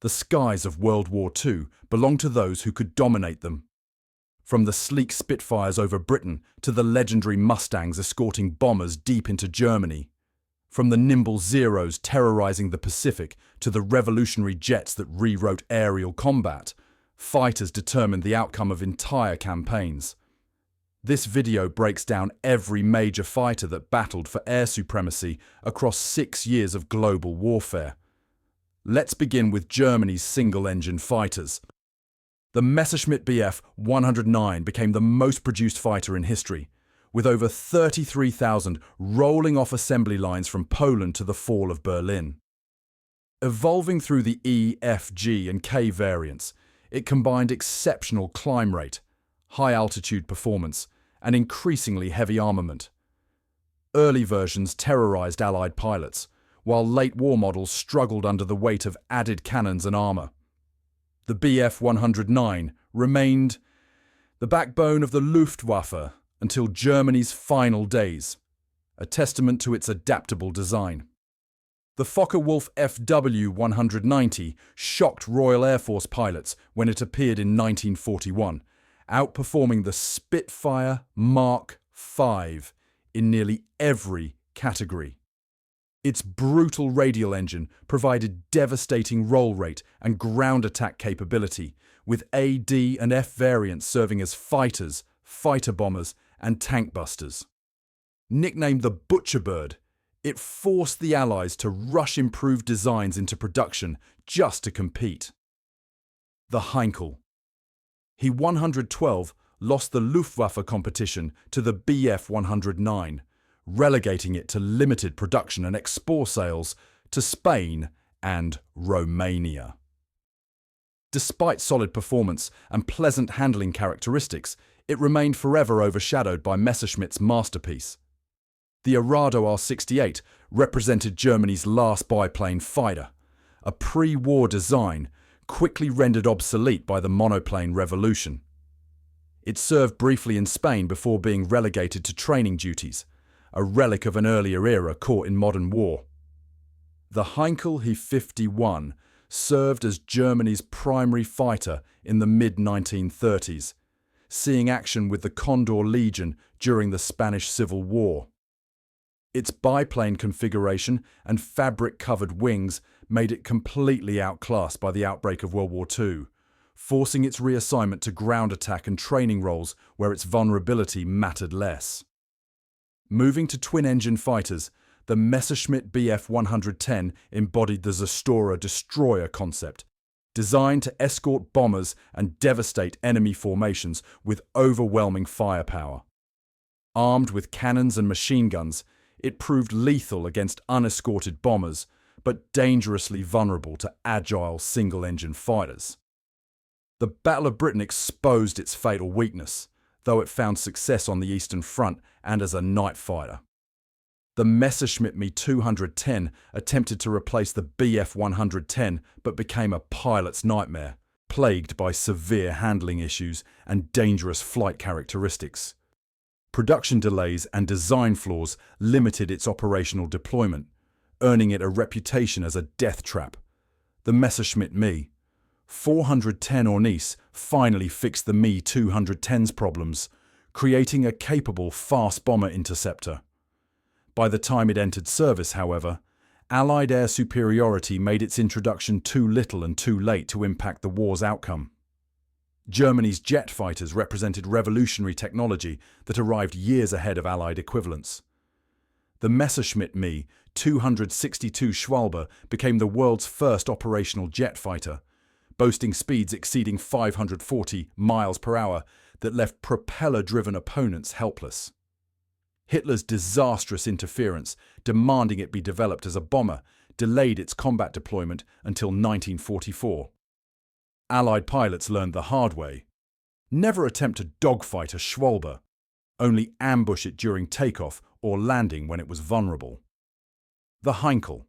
The skies of World War II belonged to those who could dominate them. From the sleek Spitfires over Britain to the legendary Mustangs escorting bombers deep into Germany. From the nimble Zeros terrorizing the Pacific to the revolutionary jets that rewrote aerial combat, fighters determined the outcome of entire campaigns. This video breaks down every major fighter that battled for air supremacy across 6 years of global warfare. Let's begin with Germany's single-engine fighters. The Messerschmitt Bf 109 became the most produced fighter in history, with over 33,000 rolling off assembly lines from Poland to the fall of Berlin. Evolving through the E, F, G and K variants, it combined exceptional climb rate, high-altitude performance, and increasingly heavy armament. Early versions terrorized Allied pilots, while late war models struggled under the weight of added cannons and armor. The Bf 109 remained the backbone of the Luftwaffe until Germany's final days, a testament to its adaptable design. The Focke-Wulf FW-190 shocked Royal Air Force pilots when it appeared in 1941, outperforming the Spitfire Mark V in nearly every category. Its brutal radial engine provided devastating roll rate and ground attack capability, with A, D and F variants serving as fighters, fighter bombers and tank busters. Nicknamed the Butcher Bird, it forced the Allies to rush improved designs into production just to compete. The Heinkel. He 112 lost the Luftwaffe competition to the Bf 109, relegating it to limited production and export sales to Spain and Romania. Despite solid performance and pleasant handling characteristics, it remained forever overshadowed by Messerschmitt's masterpiece. The Arado R-68 represented Germany's last biplane fighter, a pre-war design quickly rendered obsolete by the monoplane revolution. It served briefly in Spain before being relegated to training duties, a relic of an earlier era caught in modern war. The Heinkel He-51 served as Germany's primary fighter in the mid-1930s, seeing action with the Condor Legion during the Spanish Civil War. Its biplane configuration and fabric-covered wings made it completely outclassed by the outbreak of World War II, forcing its reassignment to ground attack and training roles where its vulnerability mattered less. Moving to twin-engine fighters, the Messerschmitt Bf 110 embodied the Zstora destroyer concept, designed to escort bombers and devastate enemy formations with overwhelming firepower. Armed with cannons and machine guns, it proved lethal against unescorted bombers, but dangerously vulnerable to agile single-engine fighters. The Battle of Britain exposed its fatal weakness, though it found success on the Eastern Front and as a night fighter. The Messerschmitt Me 210 attempted to replace the Bf 110 but became a pilot's nightmare, plagued by severe handling issues and dangerous flight characteristics. Production delays and design flaws limited its operational deployment, earning it a reputation as a death trap. The Messerschmitt Me 410 Ornice finally fixed the Me 210's problems, creating a capable fast bomber interceptor. By the time it entered service, however, Allied air superiority made its introduction too little and too late to impact the war's outcome. Germany's jet fighters represented revolutionary technology that arrived years ahead of Allied equivalents. The Messerschmitt Me 262 Schwalbe became the world's first operational jet fighter, boasting speeds exceeding 540 miles per hour that left propeller-driven opponents helpless. Hitler's disastrous interference, demanding it be developed as a bomber, delayed its combat deployment until 1944. Allied pilots learned the hard way. Never attempt to dogfight a Schwalbe, only ambush it during takeoff or landing when it was vulnerable. The Heinkel.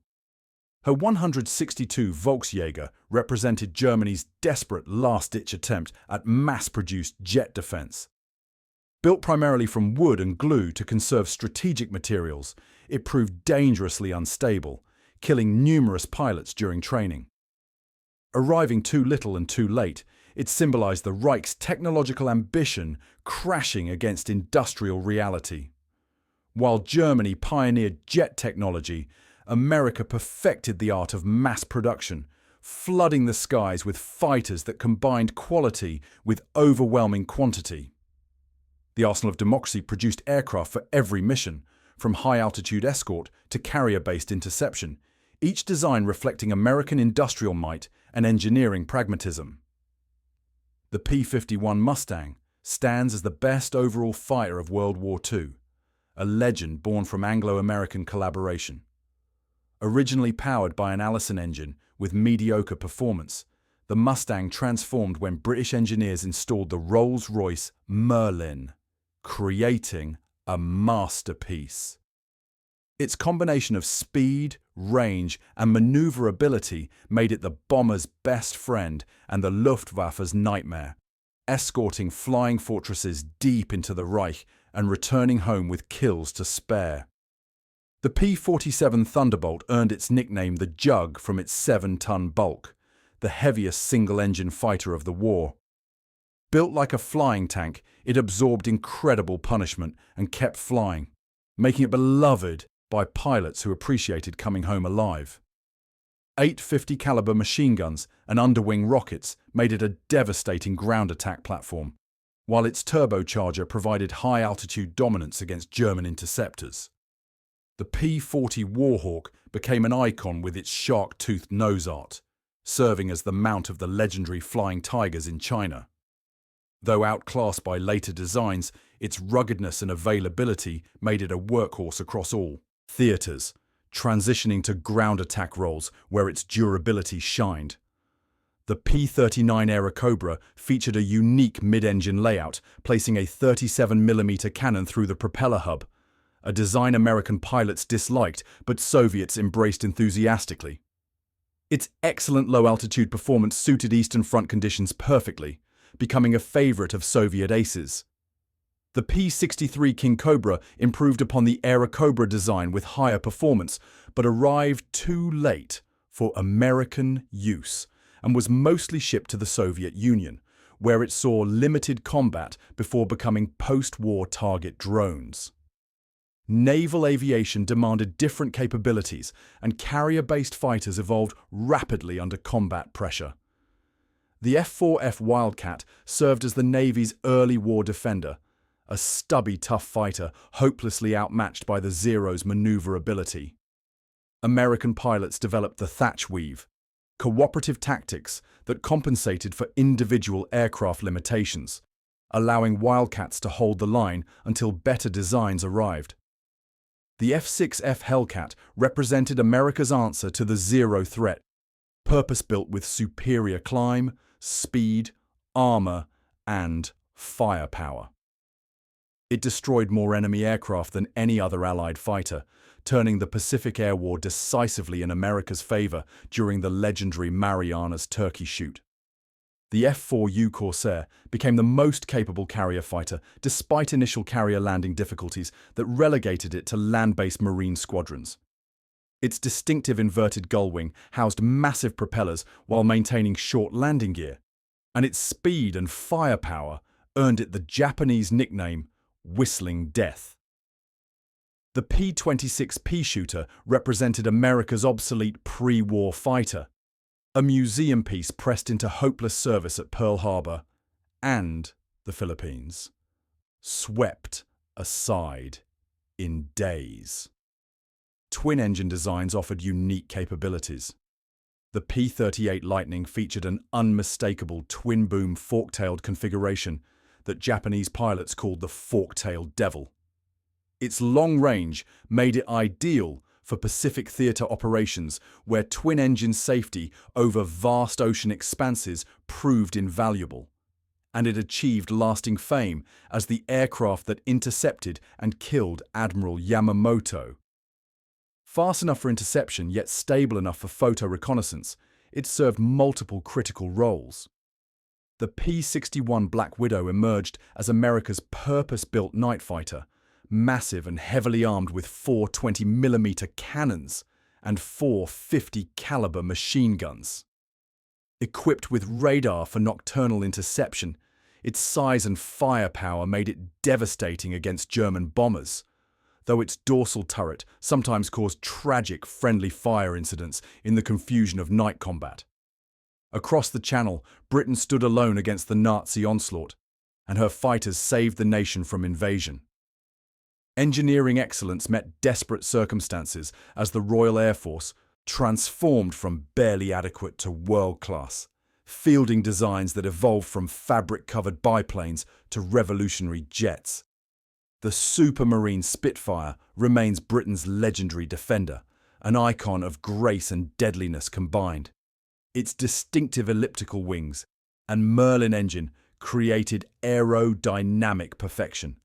Her 162 Volksjäger represented Germany's desperate last-ditch attempt at mass-produced jet defense. Built primarily from wood and glue to conserve strategic materials, it proved dangerously unstable, killing numerous pilots during training. Arriving too little and too late, it symbolized the Reich's technological ambition crashing against industrial reality. While Germany pioneered jet technology, America perfected the art of mass production, flooding the skies with fighters that combined quality with overwhelming quantity. The arsenal of democracy produced aircraft for every mission, from high-altitude escort to carrier-based interception, each design reflecting American industrial might and engineering pragmatism. The P-51 Mustang stands as the best overall fighter of World War II, a legend born from Anglo-American collaboration. Originally powered by an Allison engine with mediocre performance, the Mustang transformed when British engineers installed the Rolls-Royce Merlin, creating a masterpiece. Its combination of speed, range, and maneuverability made it the bomber's best friend and the Luftwaffe's nightmare, escorting flying fortresses deep into the Reich and returning home with kills to spare. The P-47 Thunderbolt earned its nickname the Jug from its 7-ton bulk, the heaviest single-engine fighter of the war. Built like a flying tank, it absorbed incredible punishment and kept flying, making it beloved by pilots who appreciated coming home alive. 8 50 caliber machine guns and underwing rockets made it a devastating ground attack platform, while its turbocharger provided high-altitude dominance against German interceptors. The P-40 Warhawk became an icon with its shark-toothed nose art, serving as the mount of the legendary Flying Tigers in China. Though outclassed by later designs, its ruggedness and availability made it a workhorse across all theaters, transitioning to ground attack roles where its durability shined. The P-39 Airacobra featured a unique mid-engine layout, placing a 37mm cannon through the propeller hub, a design American pilots disliked but Soviets embraced enthusiastically. Its excellent low-altitude performance suited Eastern Front conditions perfectly, becoming a favorite of Soviet aces. The P-63 King Cobra improved upon the Airacobra design with higher performance, but arrived too late for American use and was mostly shipped to the Soviet Union, where it saw limited combat before becoming post-war target drones. Naval aviation demanded different capabilities, and carrier-based fighters evolved rapidly under combat pressure. The F-4F Wildcat served as the Navy's early war defender, a stubby tough fighter hopelessly outmatched by the Zero's maneuverability. American pilots developed the Thatch Weave, cooperative tactics that compensated for individual aircraft limitations, allowing Wildcats to hold the line until better designs arrived. The F-6F Hellcat represented America's answer to the Zero threat, purpose-built with superior climb, speed, armor, and firepower. It destroyed more enemy aircraft than any other Allied fighter, turning the Pacific Air War decisively in America's favor during the legendary Marianas Turkey Shoot. The F-4U Corsair became the most capable carrier fighter despite initial carrier landing difficulties that relegated it to land-based Marine squadrons. Its distinctive inverted gull wing housed massive propellers while maintaining short landing gear, and its speed and firepower earned it the Japanese nickname Whistling Death. The P-26 Peashooter represented America's obsolete pre-war fighter, a museum piece pressed into hopeless service at Pearl Harbor and the Philippines, swept aside in days. Twin-engine designs offered unique capabilities. The P-38 Lightning featured an unmistakable twin-boom fork-tailed configuration that Japanese pilots called the fork-tailed devil. Its long range made it ideal for Pacific theater operations where twin-engine safety over vast ocean expanses proved invaluable, and it achieved lasting fame as the aircraft that intercepted and killed Admiral Yamamoto. Fast enough for interception yet stable enough for photo reconnaissance, it served multiple critical roles. The P-61 Black Widow emerged as America's purpose-built night fighter, massive and heavily armed with 4 20mm cannons and 4 50 caliber machine guns. Equipped with radar for nocturnal interception, its size and firepower made it devastating against German bombers, though its dorsal turret sometimes caused tragic friendly fire incidents in the confusion of night combat. Across the Channel, Britain stood alone against the Nazi onslaught, and her fighters saved the nation from invasion. Engineering excellence met desperate circumstances as the Royal Air Force transformed from barely adequate to world-class, fielding designs that evolved from fabric-covered biplanes to revolutionary jets. The Supermarine Spitfire remains Britain's legendary defender, an icon of grace and deadliness combined. Its distinctive elliptical wings and Merlin engine created aerodynamic perfection,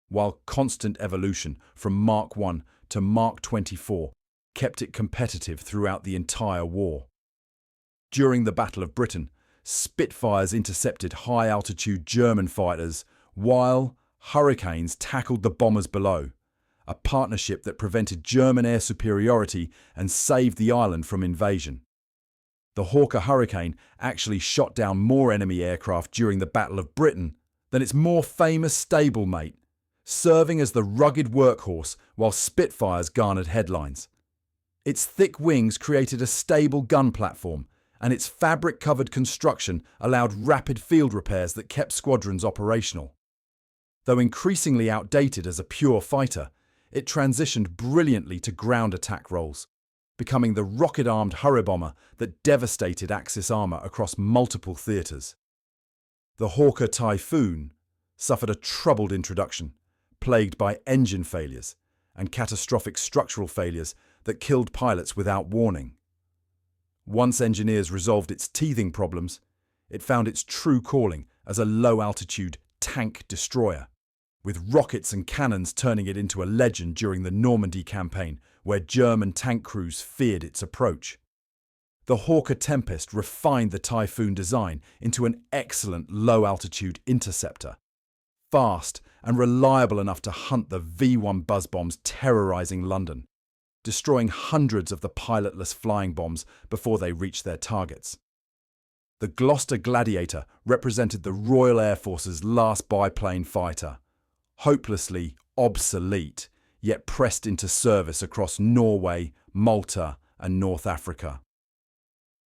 while constant evolution from Mark I to Mark 24 kept it competitive throughout the entire war. During the Battle of Britain, Spitfires intercepted high-altitude German fighters while Hurricanes tackled the bombers below, a partnership that prevented German air superiority and saved the island from invasion. The Hawker Hurricane actually shot down more enemy aircraft during the Battle of Britain than its more famous stablemate, serving as the rugged workhorse while Spitfires garnered headlines. Its thick wings created a stable gun platform, and its fabric-covered construction allowed rapid field repairs that kept squadrons operational. Though increasingly outdated as a pure fighter, it transitioned brilliantly to ground attack roles, becoming the rocket-armed Hurrybomber that devastated Axis armour across multiple theatres. The Hawker Typhoon suffered a troubled introduction, plagued by engine failures and catastrophic structural failures that killed pilots without warning. Once engineers resolved its teething problems, it found its true calling as a low-altitude tank destroyer, with rockets and cannons turning it into a legend during the Normandy campaign, where German tank crews feared its approach. The Hawker Tempest refined the Typhoon design into an excellent low-altitude interceptor, fast and reliable enough to hunt the V-1 buzz bombs terrorizing London, destroying hundreds of the pilotless flying bombs before they reached their targets. The Gloucester Gladiator represented the Royal Air Force's last biplane fighter, hopelessly obsolete, yet pressed into service across Norway, Malta, and North Africa.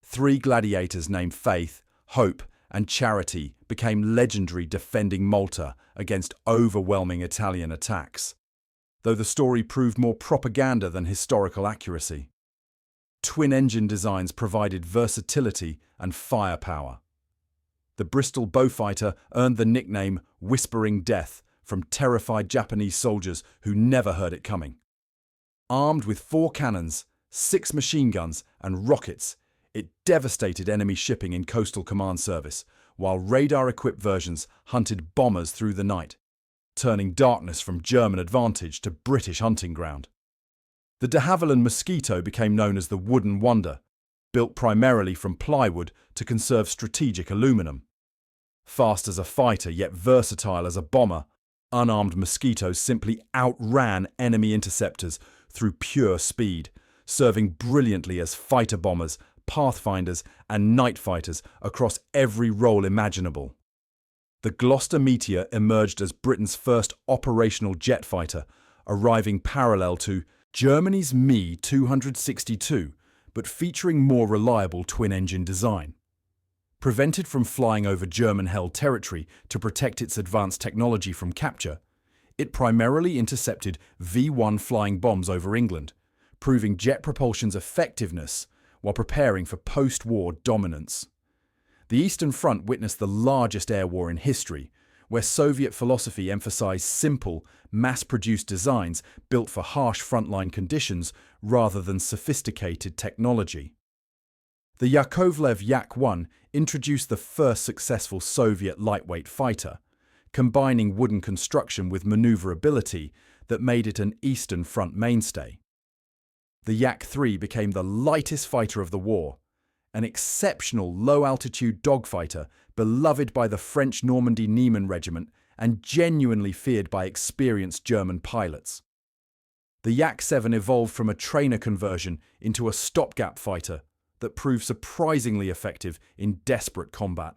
3 Gladiators named Faith, Hope, and Charity became legendary defending Malta against overwhelming Italian attacks, though the story proved more propaganda than historical accuracy. Twin-engine designs provided versatility and firepower. The Bristol Beaufighter earned the nickname Whispering Death from terrified Japanese soldiers who never heard it coming. Armed with 4 cannons, 6 machine guns, and rockets, it devastated enemy shipping in coastal command service, while radar-equipped versions hunted bombers through the night, turning darkness from German advantage to British hunting ground. The de Havilland Mosquito became known as the Wooden Wonder, built primarily from plywood to conserve strategic aluminum. Fast as a fighter yet versatile as a bomber, unarmed Mosquitoes simply outran enemy interceptors through pure speed, serving brilliantly as fighter bombers, pathfinders, and night fighters across every role imaginable. The Gloucester Meteor emerged as Britain's first operational jet fighter, arriving parallel to Germany's Me-262, but featuring more reliable twin-engine design. Prevented from flying over German-held territory to protect its advanced technology from capture, it primarily intercepted V-1 flying bombs over England, proving jet propulsion's effectiveness while preparing for post-war dominance. The Eastern Front witnessed the largest air war in history, where Soviet philosophy emphasized simple, mass-produced designs built for harsh frontline conditions rather than sophisticated technology. The Yakovlev Yak-1 introduced the first successful Soviet lightweight fighter, combining wooden construction with maneuverability that made it an Eastern Front mainstay. The Yak-3 became the lightest fighter of the war, an exceptional low-altitude dogfighter beloved by the French Normandy Niemen Regiment and genuinely feared by experienced German pilots. The Yak-7 evolved from a trainer conversion into a stopgap fighter, that proved surprisingly effective in desperate combat.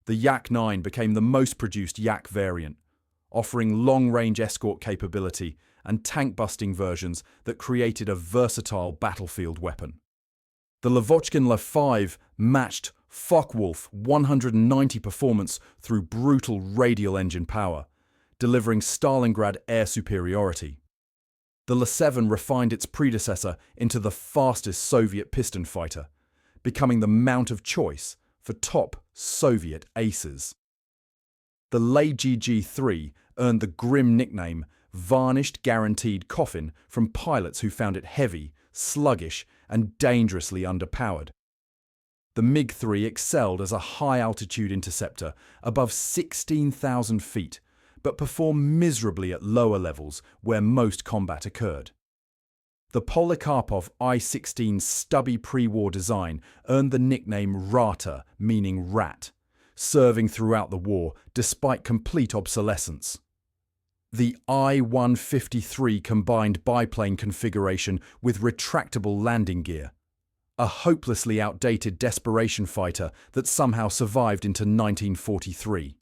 The Yak-9 became the most produced Yak variant, offering long-range escort capability and tank-busting versions that created a versatile battlefield weapon. The Lavochkin La-5 matched Focke-Wulf 190 performance through brutal radial engine power, delivering Stalingrad air superiority. The La-7 refined its predecessor into the fastest Soviet piston fighter, becoming the mount of choice for top Soviet aces. The LeGG-3 earned the grim nickname Varnished Guaranteed Coffin from pilots who found it heavy, sluggish, and dangerously underpowered. The MiG-3 excelled as a high-altitude interceptor above 16,000 feet, but performed miserably at lower levels where most combat occurred. The Polikarpov I-16's stubby pre-war design earned the nickname Rata, meaning rat, serving throughout the war despite complete obsolescence. The I-153 combined biplane configuration with retractable landing gear, a hopelessly outdated desperation fighter that somehow survived into 1943.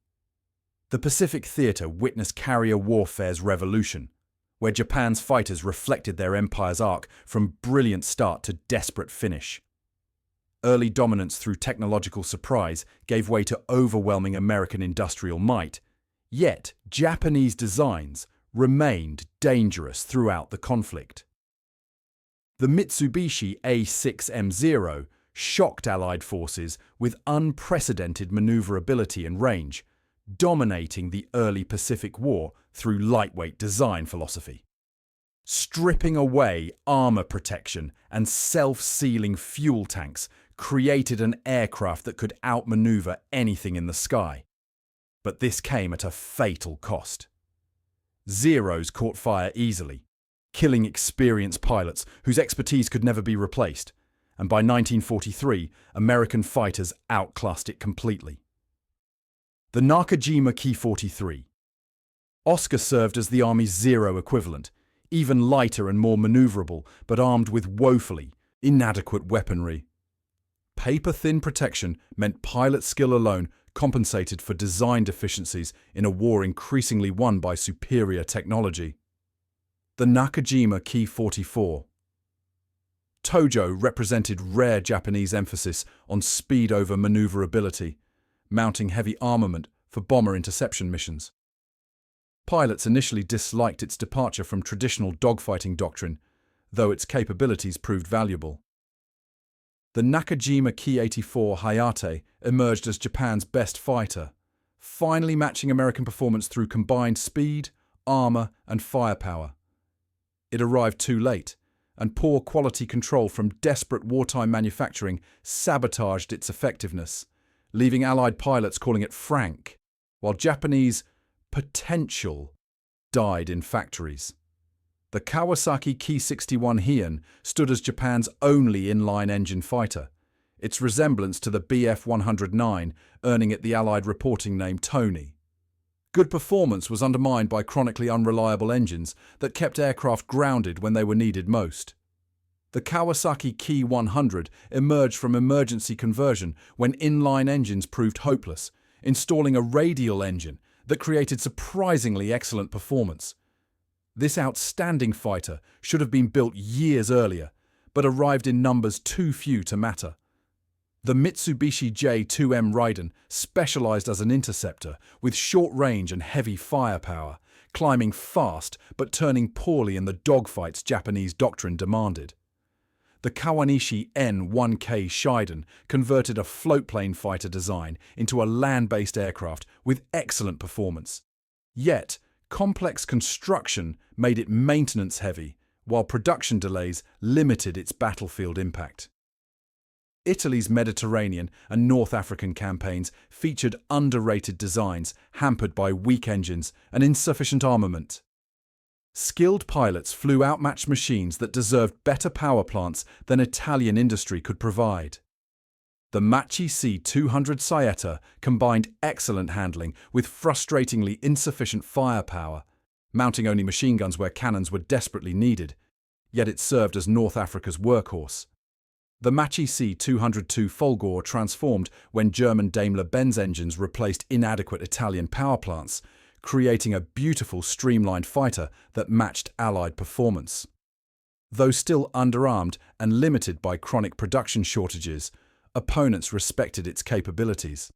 The Pacific Theater witnessed carrier warfare's revolution, where Japan's fighters reflected their empire's arc from brilliant start to desperate finish. Early dominance through technological surprise gave way to overwhelming American industrial might, yet Japanese designs remained dangerous throughout the conflict. The Mitsubishi A6M0 shocked Allied forces with unprecedented maneuverability and range, dominating the early Pacific War through lightweight design philosophy. Stripping away armor protection and self-sealing fuel tanks created an aircraft that could outmaneuver anything in the sky. But this came at a fatal cost. Zeros caught fire easily, killing experienced pilots whose expertise could never be replaced, and by 1943, American fighters outclassed it completely. The Nakajima Ki-43. Oscar served as the Army's Zero equivalent, even lighter and more maneuverable, but armed with woefully inadequate weaponry. Paper-thin protection meant pilot skill alone compensated for design deficiencies in a war increasingly won by superior technology. The Nakajima Ki-44. Tojo represented rare Japanese emphasis on speed over maneuverability, mounting heavy armament for bomber interception missions. Pilots initially disliked its departure from traditional dogfighting doctrine, though its capabilities proved valuable. The Nakajima Ki-84 Hayate emerged as Japan's best fighter, finally matching American performance through combined speed, armor, and firepower. It arrived too late, and poor quality control from desperate wartime manufacturing sabotaged its effectiveness, leaving Allied pilots calling it frank, while Japanese potential died in factories. The Kawasaki Ki-61 Heian stood as Japan's only inline engine fighter, its resemblance to the Bf-109 earning it the Allied reporting name Tony. Good performance was undermined by chronically unreliable engines that kept aircraft grounded when they were needed most. The Kawasaki Ki-100 emerged from emergency conversion when inline engines proved hopeless, installing a radial engine that created surprisingly excellent performance. This outstanding fighter should have been built years earlier, but arrived in numbers too few to matter. The Mitsubishi J2M Raiden specialized as an interceptor with short range and heavy firepower, climbing fast but turning poorly in the dogfights Japanese doctrine demanded. The Kawanishi N-1K Shiden converted a floatplane fighter design into a land-based aircraft with excellent performance. Yet, complex construction made it maintenance-heavy, while production delays limited its battlefield impact. Italy's Mediterranean and North African campaigns featured underrated designs hampered by weak engines and insufficient armament. Skilled pilots flew outmatched machines that deserved better power plants than Italian industry could provide. The Machi C-200 Saetta combined excellent handling with frustratingly insufficient firepower, mounting only machine guns where cannons were desperately needed, yet it served as North Africa's workhorse. The Macchi C202 Folgore transformed when German Daimler-Benz engines replaced inadequate Italian power plants, creating a beautiful streamlined fighter that matched Allied performance. Though still underarmed and limited by chronic production shortages, opponents respected its capabilities.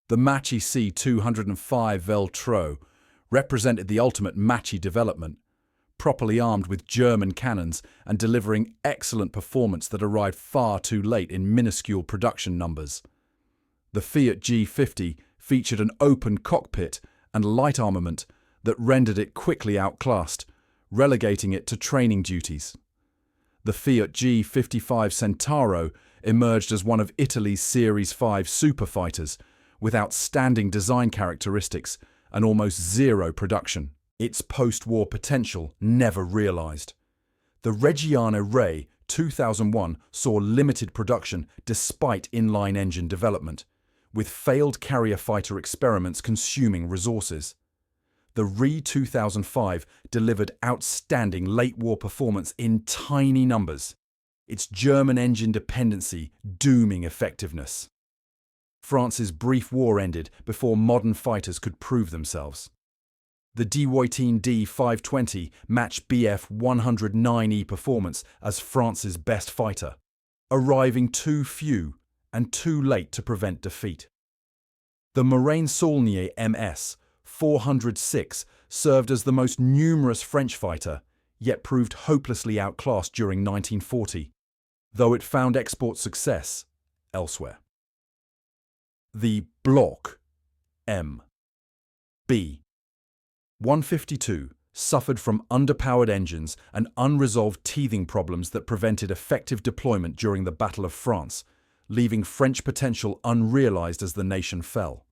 The Macchi C205 Veltro represented the ultimate Macchi development, properly armed with German cannons and delivering excellent performance that arrived far too late in minuscule production numbers. The Fiat G50 featured an open cockpit and light armament that rendered it quickly outclassed, relegating it to training duties. The Fiat G55 Centauro emerged as one of Italy's Series 5 superfighters, with outstanding design characteristics and almost zero production. Its post-war potential never realized. The Reggiana Re 2001 saw limited production despite inline engine development, with failed carrier fighter experiments consuming resources. The Re 2005 delivered outstanding late-war performance in tiny numbers, its German engine dependency dooming effectiveness. France's brief war ended before modern fighters could prove themselves. The WW2 D520 matched Bf 109E performance as France's best fighter, arriving too few and too late to prevent defeat. The Morane-Saulnier MS 406 served as the most numerous French fighter, yet proved hopelessly outclassed during 1940, though it found export success elsewhere. The Block M B 152 suffered from underpowered engines and unresolved teething problems that prevented effective deployment during the Battle of France, leaving French potential unrealized as the nation fell.